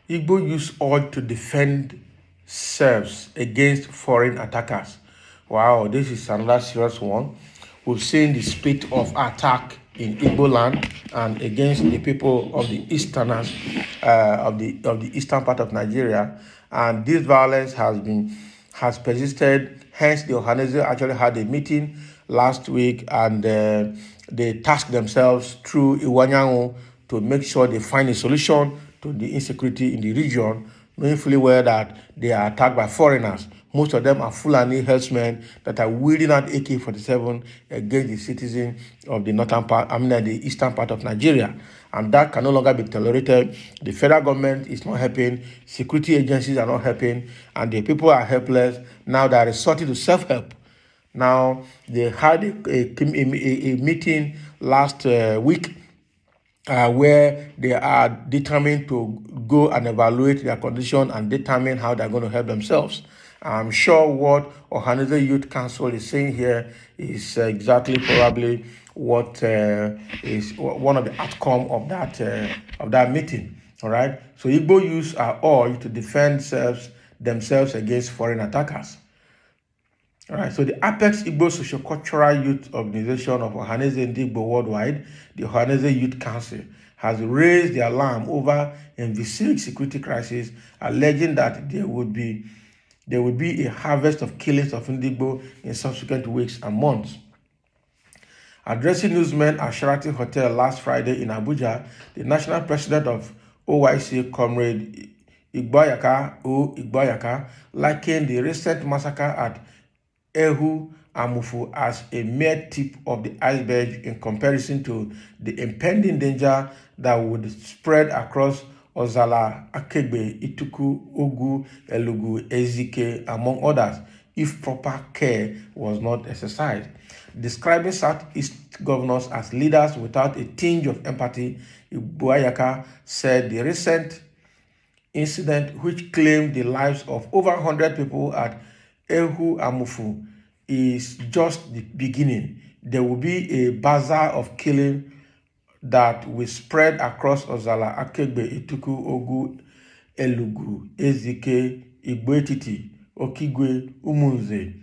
Igbo use oil to defend selves against foreign attackers. Wow, this is another serious one. We've seen the spate of attack in Igbo land and against the people of the easterners of the eastern part of Nigeria, and this violence has persisted. Hence, the Ohanaeze actually had a meeting last week, and they tasked themselves through Iwanyango to make sure they find a solution to the insecurity in the region, knowing fully well that they are attacked by foreigners. Most of them are Fulani herdsmen that are wielding out AK-47 against the citizens of the northern part, the eastern part of Nigeria. And that can no longer be tolerated. The federal government is not helping, security agencies are not helping, and the people are helpless. Now they are resorting to self-help. Now, they had a meeting last week where they are determined to go and evaluate their condition and determine how they're going to help themselves. I'm sure what Ohanaeze Youth Council is saying here is exactly probably what is one of the outcome of that meeting. All right. So Igbo use oil to defend themselves against foreign attackers. All right, so the Apex Igbo Sociocultural Youth Organization of Ohanaeze Igbo Worldwide, the Ohanaeze Youth Council, has raised the alarm over envisaged security crisis, alleging that there would be a harvest of killings of Ndigbo in subsequent weeks and months. Addressing newsmen at Sheraton Hotel last Friday in Abuja, the national president of OYC, Comrade Igboyaka, likened the recent massacre at Ehu Amufu as a mere tip of the iceberg in comparison to the impending danger that would spread across Ozala, Akegbe, Ituku, Ogu, Elugu, Ezike, among others, if proper care was not exercised. Describing Southeast governors as leaders without a tinge of empathy, Igboyaka said the recent incident, which claimed the lives of over 100 people at Ehu Amufu, is just the beginning. There will be a bazaar of killing that will spread across Ozala, Akegbe, Ituku, Ogu, Elugu, Ezike, Igbo-Etiti, Okigwe, Umunze,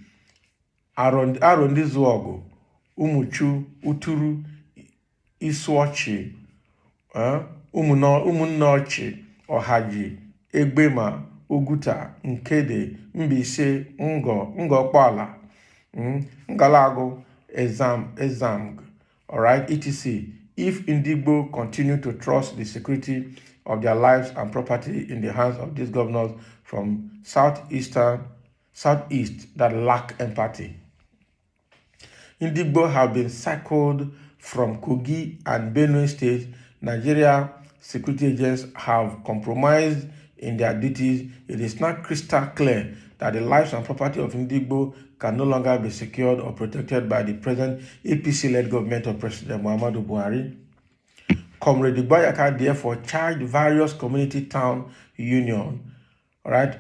Arondizuogo, Umuchu, Uturu, Iswochi, Umunnochi, Ohaji, Egbema, Oguta, Nkede, Mbise, Ngokpala, Ngalago, Ezamg, all right, etc. If Ndigbo continue to trust the security of their lives and property in the hands of these governors from southeast that lack empathy. Ndigbo have been cycled from Kogi and Benue State. Nigeria security agents have compromised in their duties. It is now crystal clear that the lives and property of Ndigbo can no longer be secured or protected by the present APC-led government of President Muhammadu Buhari. Comrade Igboyaka therefore charged various community town union,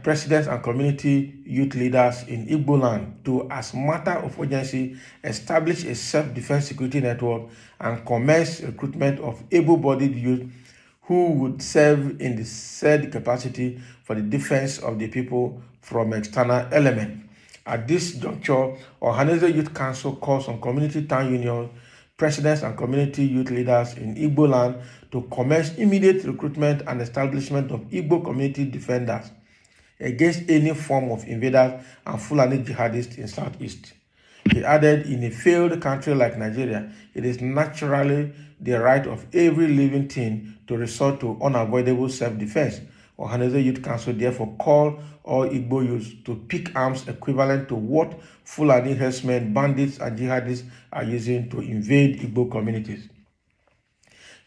presidents and community youth leaders in Igbo land to, as matter of urgency, establish a self-defense security network and commence recruitment of able-bodied youth who would serve in the said capacity for the defense of the people from external elements. At this juncture, Ohanaeze Youth Council calls on community town unions, presidents and community youth leaders in Igbo land to commence immediate recruitment and establishment of Igbo community defenders against any form of invaders and Fulani jihadists in Southeast. He added, in a failed country like Nigeria, it is naturally the right of every living thing to resort to unavoidable self-defense. Ohanaeze Youth Council therefore call all Igbo youths to pick arms equivalent to what Fulani herdsmen, bandits, and jihadists are using to invade Igbo communities.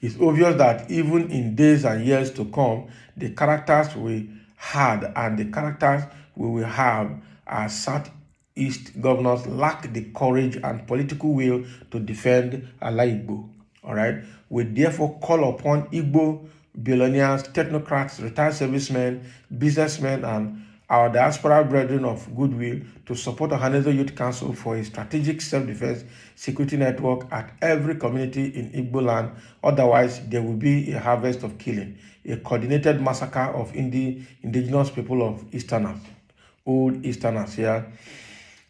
It's obvious that even in days and years to come, the characters we had and the characters we will have as Southeast governors lack the courage and political will to defend Ala Igbo. All right. We therefore call upon Igbo billionaires, technocrats, retired servicemen, businessmen, and our diaspora brethren of goodwill to support Ohanaeze Youth Council for a strategic self-defense security network at every community in Igbo land. Otherwise, there will be a harvest of killing, a coordinated massacre of indigenous people of Easterners, old Easterners here.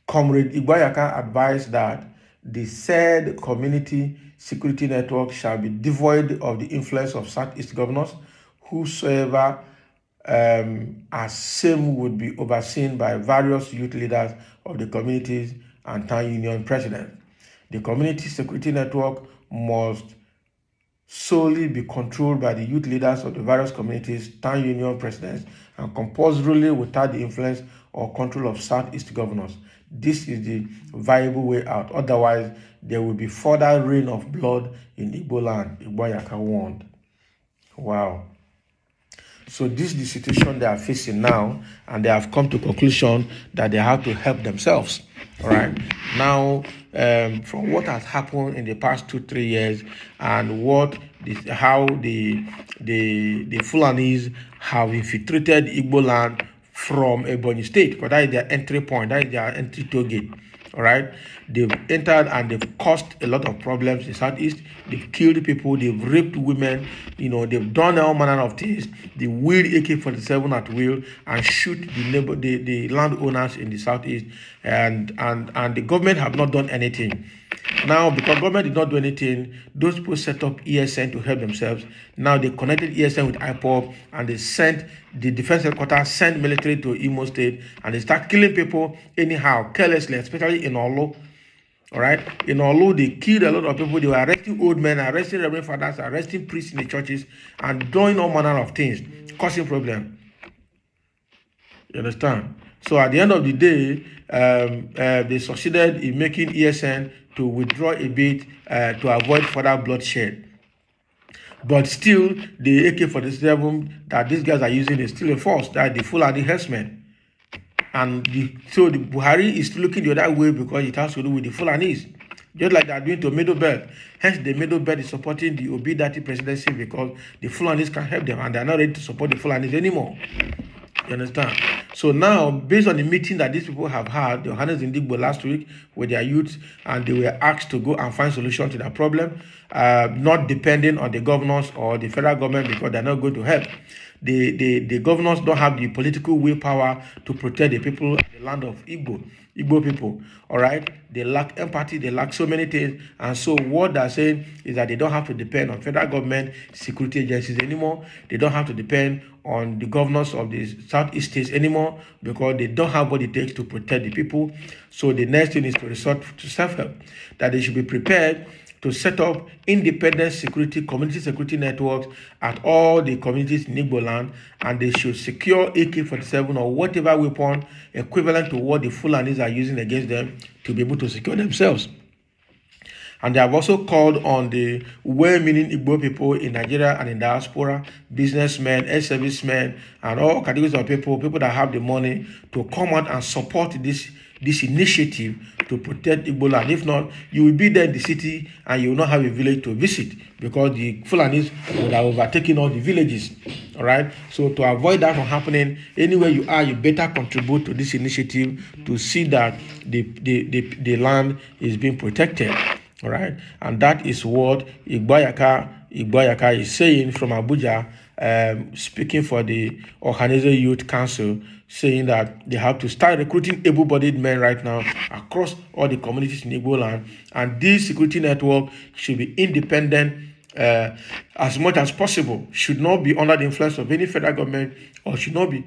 Comrade Igboyaka advised that the said community security network shall be devoid of the influence of Southeast governors, whosoever as same would be overseen by various youth leaders of the communities and town union presidents. The community security network must solely be controlled by the youth leaders of the various communities, town union presidents, and compulsorily without the influence or control of Southeast governors. This is the viable way out. Otherwise, there will be further rain of blood in Igbo land, Igboyaka warned. Wow. So this is the situation they are facing now, and they have come to conclusion that they have to help themselves. All right. Now, from what has happened in the past 2-3 years, and how the Fulanis have infiltrated Igbo land from Ebonyi State, because that is their entry point, that is their entry toll gate. All right, they've entered and they've caused a lot of problems in Southeast. They've killed people, they've raped women, they've done all manner of things. They wield AK-47 at will and shoot the landowners in the Southeast, and the government have not done anything. Now, because government did not do anything, those people set up ESN to help themselves. Now they connected ESN with IPOB, and they sent the defense headquarters, sent military to Imo State, and they start killing people anyhow, carelessly, especially in Olo. All right, in Olo, they killed a lot of people. They were arresting old men, arresting reverend fathers, arresting priests in the churches, and doing all manner of things, causing problems. You understand? So at the end of the day, they succeeded in making ESN to withdraw a bit to avoid further bloodshed. But still, the AK-47 that these guys are using is still a force, that the Fulani herdsmen. And so the Buhari is looking the other way because it has to do with the Fulanis. Just like they are doing to Middle Belt. Hence, the Middle Belt is supporting the Obi-Dati presidency because the Fulanis can help them, and they are not ready to support the Fulanis anymore. You understand? So now, based on the meeting that these people have had, the Ohanaeze in Igbo last week with their youth, and they were asked to go and find solution to that problem, not depending on the governors or the federal government because they're not going to help. The governors don't have the political willpower to protect the people of the land of Igbo people. All right, they lack empathy, they lack so many things, and so what they're saying is that they don't have to depend on federal government security agencies anymore. They don't have to depend on the governors of the Southeast states anymore because they don't have what it takes to protect the people. So the next thing is to resort to self-help, that they should be prepared to set up independent community security networks at all the communities in Igbo land, and they should secure AK-47 or whatever weapon equivalent to what the Fulanis are using against them to be able to secure themselves. And they have also called on the well-meaning Igbo people in Nigeria and in diaspora, businessmen, ex-servicemen, and all categories of people that have the money to come out and support this initiative to protect Igbo land. If not, you will be there in the city and you will not have a village to visit because the Fulanis would have overtaken all the villages. All right. So to avoid that from happening, anywhere you are, you better contribute to this initiative to see that the land is being protected. All right. And that is what Igboyaka is saying from Abuja, speaking for the Ohanaeze Youth Council, saying that they have to start recruiting able-bodied men right now across all the communities in Igbo land, and this security network should be independent as much as possible, should not be under the influence of any federal government, or should not be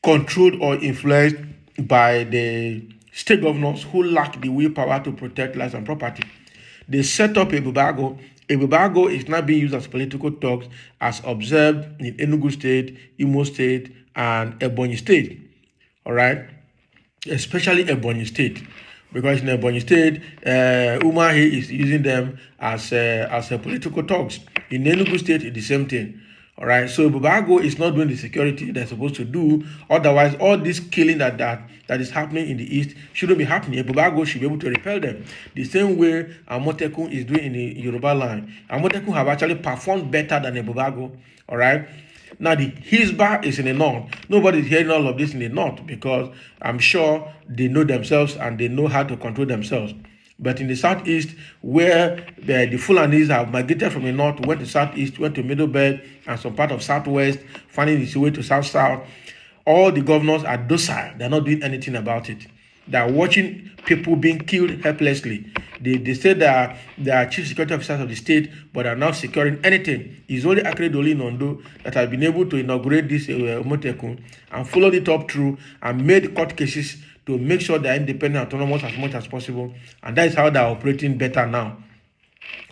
controlled or influenced by the state governors who lack the willpower to protect lives and property. They set up a Bubago. A Bubago is not being used as political talks as observed in Enugu State, Imo State, and Ebonyi State. All right? Especially Ebonyi State. Because in Ebonyi State, Umahi is using them as a political talks. In Enugu State, it's the same thing. All right, so Bubago is not doing the security they're supposed to do. Otherwise, all this killing that is happening in the east shouldn't be happening. Bubago should be able to repel them. The same way Amotekun is doing in the Yoruba land. Amotekun have actually performed better than Bubago. All right, Now the Hisbah is in the north. Nobody's hearing all of this in the north because I'm sure they know themselves and they know how to control themselves. But in the southeast, where the Fulanis have migrated from the north, went to southeast, went to middle belt, and some part of southwest, finding its way to south, all the governors are docile. They're not doing anything about it. They are watching people being killed helplessly. They say that they are chief security officers of the state, but are not securing anything. It's only Akeredolu Nondo that has been able to inaugurate this Motekun and followed it up through and made court cases to make sure they are independent and autonomous as much as possible. And that is how they are operating better now.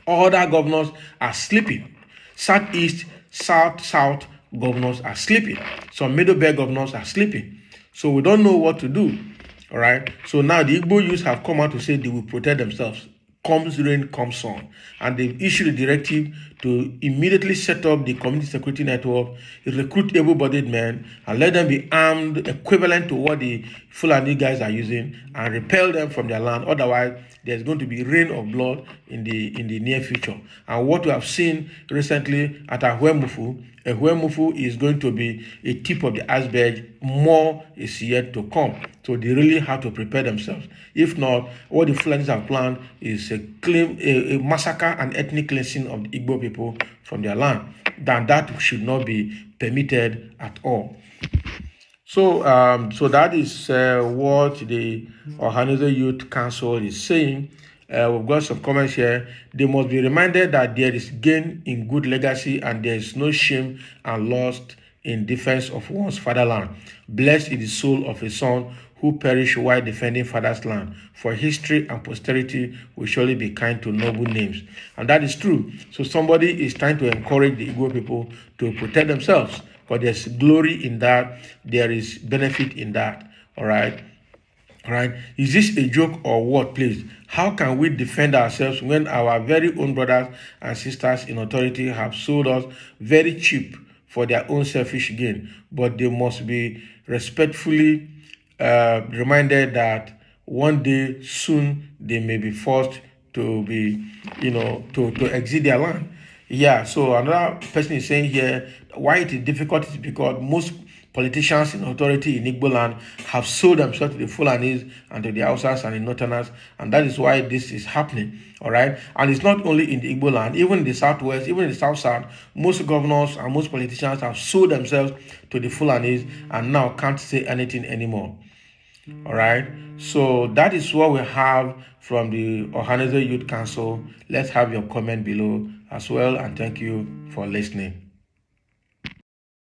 Other governors are sleeping. Southeast, south governors are sleeping. Some middle belt governors are sleeping. So we don't know what to do. All right. So now the Igbo youths have come out to say they will protect themselves. Comes rain, comes sun. And they've issued a directive to immediately set up the community security network, recruit able-bodied men, and let them be armed equivalent to what the Fulani guys are using, and repel them from their land. Otherwise, there's going to be rain of blood in the near future. And what we have seen recently at Ahuemufu is going to be a tip of the iceberg. More is yet to come. So they really have to prepare themselves. If not, what the Fulanis have planned is a massacre and ethnic cleansing of the Igbo people from their land. Then that should not be permitted at all. So, that is what the Ohanaeze Youth Council is saying. We've got some comments here. They must be reminded that there is gain in good legacy and there is no shame and loss in defense of one's fatherland. Blessed is the soul of a son who perished while defending father's land. For history and posterity will surely be kind to noble names. And that is true. So somebody is trying to encourage the Igbo people to protect themselves. But there's glory in that. There is benefit in that. All right. All right. Is this a joke or what, please? How can we defend ourselves when our very own brothers and sisters in authority have sold us very cheap for their own selfish gain? But they must be respectfully reminded that one day soon they may be forced to be, to exit their land. Yeah, so another person is saying here why it is difficult is because most politicians in authority in Igbo land have sold themselves to the Fulanis and to the Hausas and the Northerners, and that is why this is happening. All right, and it's not only in the Igbo land, even in the southwest, even in the south, most governors and most politicians have sold themselves to the Fulanis and now can't say anything anymore. All right, so that is what we have from the Ohanaeze Youth Council. Let's have your comment below as well, and thank you for listening.